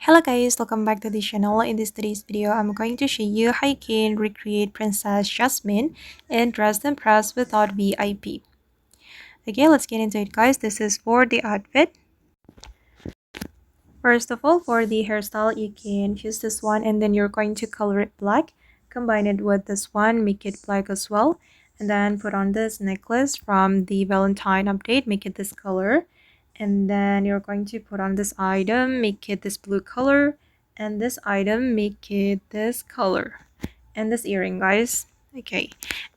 Hello guys, welcome back to the channel. In this today's video, I'm going to show you how you can recreate Princess Jasmine in Dress and Press without VIP. Okay, let's get into it guys. This is for the outfit. First of all, for the hairstyle, you can choose this one and then you're going to color it black. Combine it with this one, make it black as well. And then put on this necklace from the Valentine update, make it this color. And then you're going to put on this item, make it this blue color. And this item, make it this color. And this earring, guys. Okay,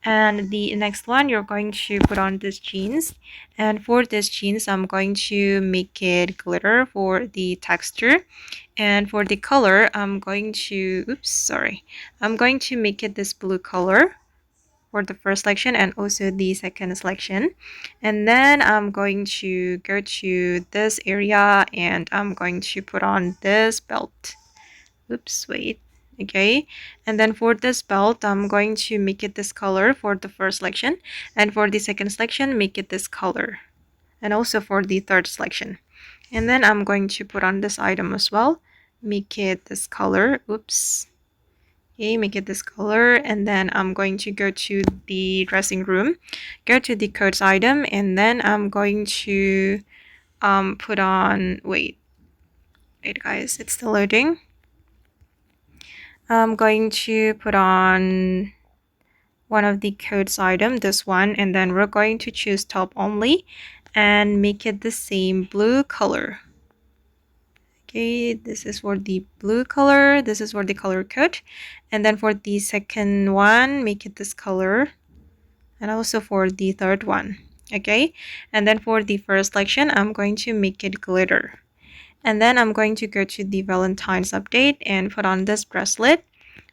and the next one, you're going to put on this jeans, and for this jeans I'm going to make it glitter for the texture, and for the color I'm going to I'm going to make it this blue color for the first selection and also the second selection. And then I'm going to go to this area and I'm going to put on this belt. Okay, and then for this belt I'm going to make it this color for the first selection, and for the second selection make it this color, and also for the third selection. And then I'm going to put on this item as well, make it this color. Okay, make it this color. And then I'm going to go to the dressing room, go to the coats item, and then I'm going to put on wait guys, it's still loading. I'm going to put on one of the coats item, this one, and then we're going to choose top only and make it the same blue color. Okay, this is for the blue color, this is for the color code, and then for the second one make it this color, and also for the third one. Okay, and then for the first selection I'm going to make it glitter. And then I'm going to go to the Valentine's update and put on this bracelet.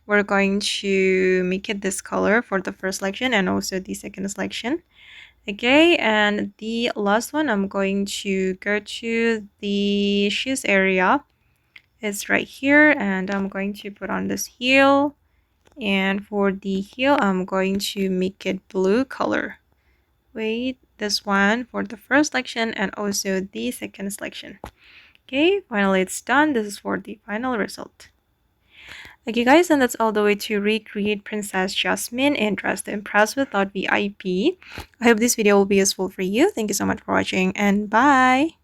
We're going to make it this color for the first selection and also the second selection. Okay, and the last one, I'm going to go to the shoes area. It's right here, and I'm going to put on this heel. And for the heel, I'm going to make it blue color. This one for the first selection and also the second selection. Okay, finally it's done. This is for the final result. Okay guys, and that's all the way to recreate Princess Jasmine in Dress to Impress without VIP. I hope this video will be useful for you. Thank you so much for watching and bye!